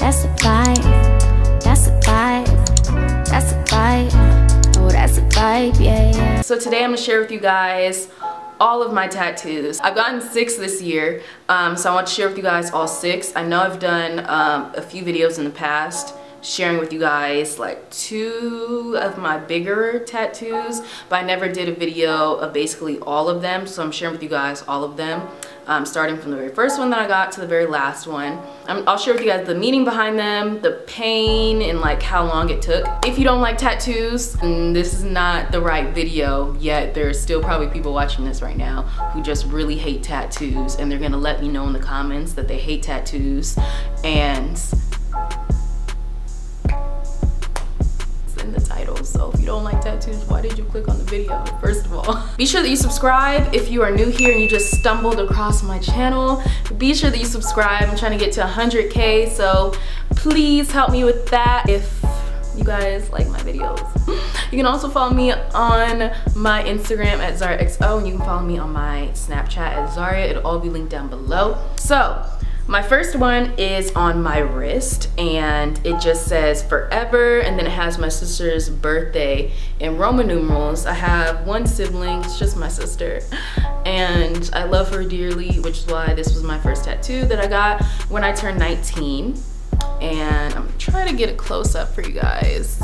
That's a vibe. That's a vibe. That's a vibe. Oh, that's a vibe, yeah, yeah. So today I'm gonna share with you guys all of my tattoos. I've gotten 6 this year, so I want to share with you guys all 6. I know I've done a few videos in the past sharing with you guys like 2 of my bigger tattoos, but I never did a video of basically all of them, so I'm sharing with you guys all of them, starting from the very first one that I got to the very last one. I'll share with you guys the meaning behind them, the pain, and like how long it took. If you don't like tattoos, this is not the right video yet. There's still probably people watching this right now who just really hate tattoos, and they're gonna let me know in the comments that they hate tattoos, and in the title. So if you don't like tattoos, why did you click on the video, first of all? Be sure that you subscribe if you are new here and you just stumbled across my channel. Be sure that you subscribe. I'm trying to get to 100K, so please help me with that if you guys like my videos. You can also follow me on my Instagram at zahriaxo, and you can follow me on my Snapchat at Zaria. It'll all be linked down below. So my first one is on my wrist, and it just says forever, and then it has my sister's birthday in Roman numerals. I have one sibling, it's just my sister, and I love her dearly, which is why this was my first tattoo that I got when I turned 19. And I'm trying to get a close up for you guys.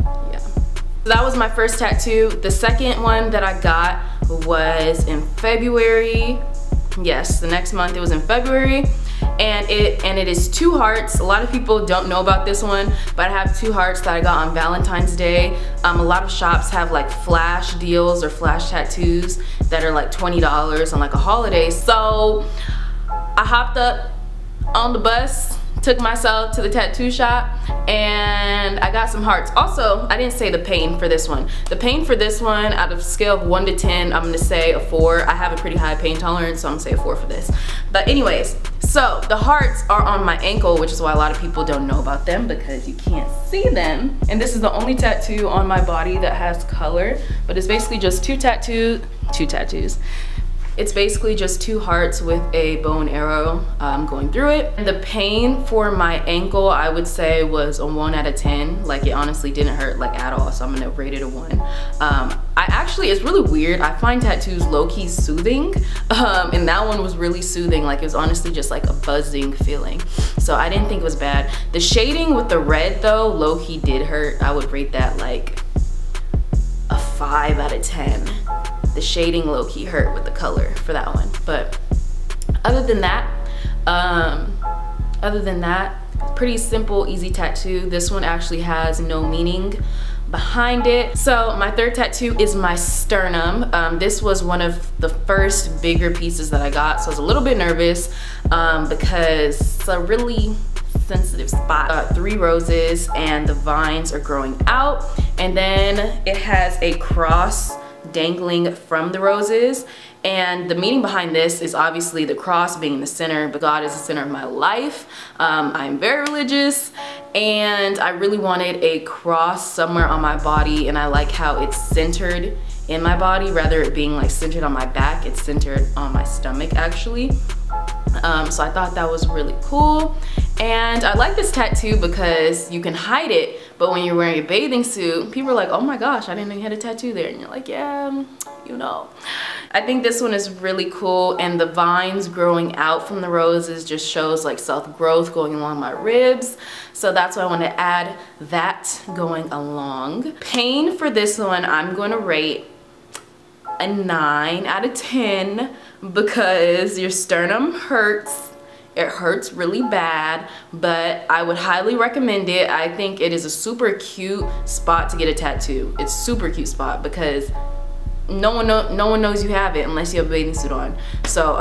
Yeah. So that was my first tattoo. The second one that I got was in February. Yes, the next month. It was in February, and it is 2 hearts. A lot of people don't know about this one, but I have 2 hearts that I got on Valentine's Day. A lot of shops have like flash deals or flash tattoos that are like $20 on like a holiday. So I hopped up on the bus, took myself to the tattoo shop, and I got some hearts. Also, I didn't say the pain for this one. The pain for this one, out of a scale of 1 to 10, I'm gonna say a 4. I have a pretty high pain tolerance, so I'm gonna say a 4 for this. But anyways, so the hearts are on my ankle, which is why a lot of people don't know about them because you can't see them. And this is the only tattoo on my body that has color, but it's basically just two tattoos. It's basically just 2 hearts with a bow and arrow going through it. And the pain for my ankle, I would say, was a 1 out of 10. Like, it honestly didn't hurt like at all, so I'm gonna rate it a 1. It's really weird. I find tattoos low-key soothing, and that one was really soothing. Like, it was honestly just like a buzzing feeling. So I didn't think it was bad. The shading with the red though, low-key did hurt. I would rate that like a 5 out of 10. The shading low-key hurt with the color for that one, but other than that, pretty simple, easy tattoo. This one actually has no meaning behind it. So my third tattoo is my sternum. This was one of the first bigger pieces that I got, so I was a little bit nervous because it's a really sensitive spot. 3 roses, and the vines are growing out, and then it has a cross dangling from the roses. And the meaning behind this is obviously the cross being the center, but God is the center of my life. I'm very religious, and I really wanted a cross somewhere on my body, and I like how it's centered in my body rather it being like centered on my back. It's centered on my stomach actually. So I thought that was really cool. And I like this tattoo because you can hide it, but when you're wearing a bathing suit, people are like, oh my gosh, I didn't know you had a tattoo there. And you're like, yeah, you know. I think this one is really cool, and the vines growing out from the roses just shows like self-growth going along my ribs. So that's why I want to add that going along. Pain for this one, I'm going to rate a 9 out of 10 because your sternum hurts. It hurts really bad, but I would highly recommend it. I think it is a super cute spot to get a tattoo. It's a super cute spot because no one knows you have it unless you have a bathing suit on. So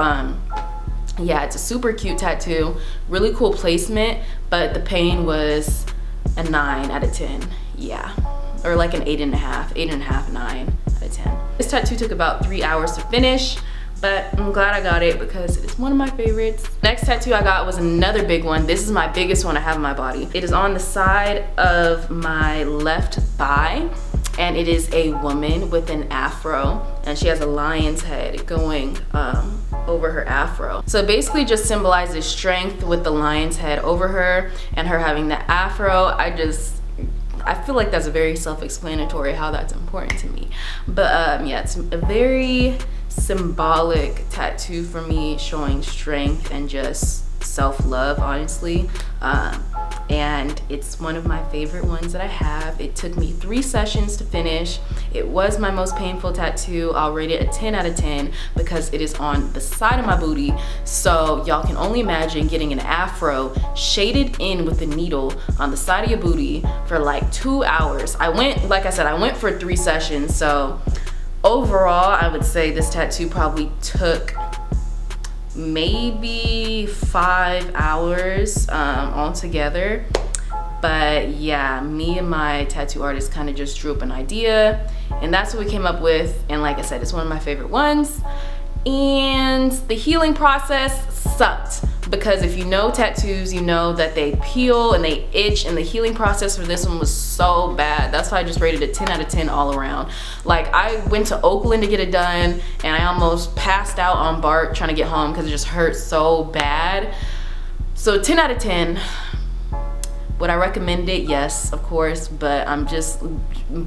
yeah, it's a super cute tattoo, really cool placement, but the pain was a 9 out of 10. Yeah, or like an 8.5, 9 out of 10. This tattoo took about 3 hours to finish, but I'm glad I got it because it's one of my favorites. Next tattoo I got was another big one. This is my biggest one I have on my body. It is on the side of my left thigh, and it is a woman with an afro, and she has a lion's head going over her afro. So it basically just symbolizes strength with the lion's head over her and her having the afro. I feel like that's very self-explanatory how that's important to me. But yeah, it's a very symbolic tattoo for me, showing strength and just self-love, honestly. And it's one of my favorite ones that I have. It took me 3 sessions to finish. It was my most painful tattoo. I'll rate it a 10 out of 10 because it is on the side of my booty. So y'all can only imagine getting an afro shaded in with a needle on the side of your booty for like 2 hours. Like I said, I went for 3 sessions. So overall, I would say this tattoo probably took maybe 5 hours altogether. But yeah, me and my tattoo artist kind of just drew up an idea, and that's what we came up with. And like I said, it's one of my favorite ones. And the healing process sucked, because if you know tattoos, you know that they peel and they itch, and the healing process for this one was so bad. That's why I just rated it 10 out of 10 all around. Like, I went to Oakland to get it done, and I almost passed out on BART trying to get home because it just hurt so bad. So 10 out of 10. Would I recommend it? Yes, of course, but I'm just,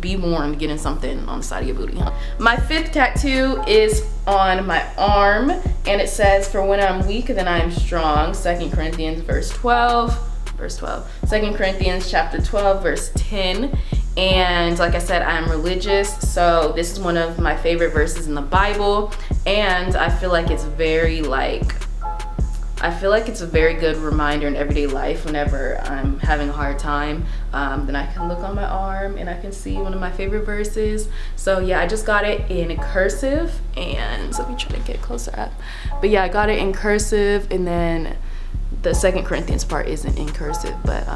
be warned, getting something on the side of your booty. My 5th tattoo is on my arm, and it says, "For when I'm weak, then I am strong." 2 Corinthians verse 12. 2 Corinthians chapter 12 verse 10. And like I said, I'm religious, so this is one of my favorite verses in the Bible, and I feel like it's very it's a very good reminder in everyday life. Whenever I'm having a hard time, then I can look on my arm and I can see one of my favorite verses. So yeah, I just got it in cursive, and let me try to get closer up. But yeah, I got it in cursive, and then the 2 Corinthians part isn't in cursive, but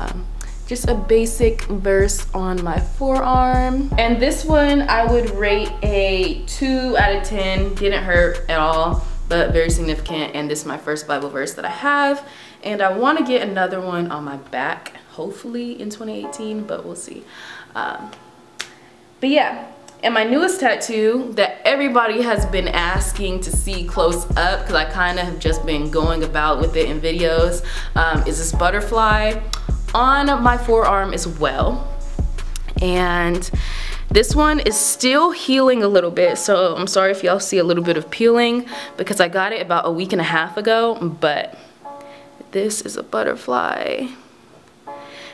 just a basic verse on my forearm. And this one I would rate a 2 out of 10. Didn't hurt at all, but very significant. And this is my first Bible verse that I have, and I want to get another one on my back, hopefully in 2018, but we'll see. But yeah, and my newest tattoo that everybody has been asking to see close up, because I kind of have just been going about with it in videos, is this butterfly on my forearm as well. And this one is still healing a little bit, so I'm sorry if y'all see a little bit of peeling, because I got it about a week and a half ago. But this is a butterfly.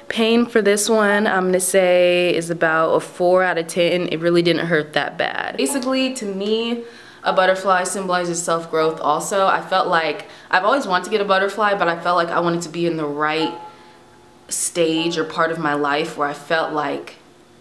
Pain for this one, I'm gonna say, is about a 4 out of 10. It really didn't hurt that bad. Basically, to me, a butterfly symbolizes self-growth also. I felt like, I've always wanted to get a butterfly, but I felt like I wanted to be in the right stage or part of my life where I felt like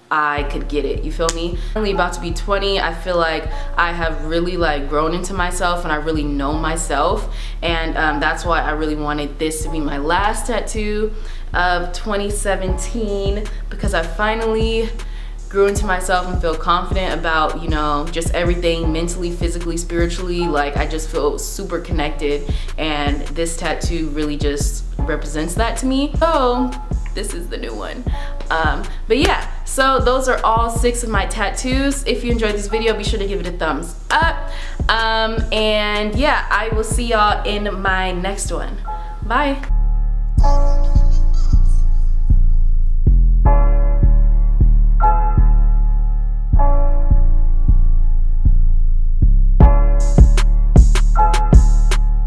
I could get it, you feel me? I'm only about to be 20. I feel like I have really grown into myself, and I really know myself, and that's why I really wanted this to be my last tattoo of 2017, because I finally grew into myself and feel confident about, you know, just everything, mentally, physically, spiritually. Like, I just feel super connected, and this tattoo really just represents that to me. So this is the new one. But yeah, so those are all 6 of my tattoos. If you enjoyed this video, be sure to give it a thumbs up. And yeah, I will see y'all in my next one. Bye.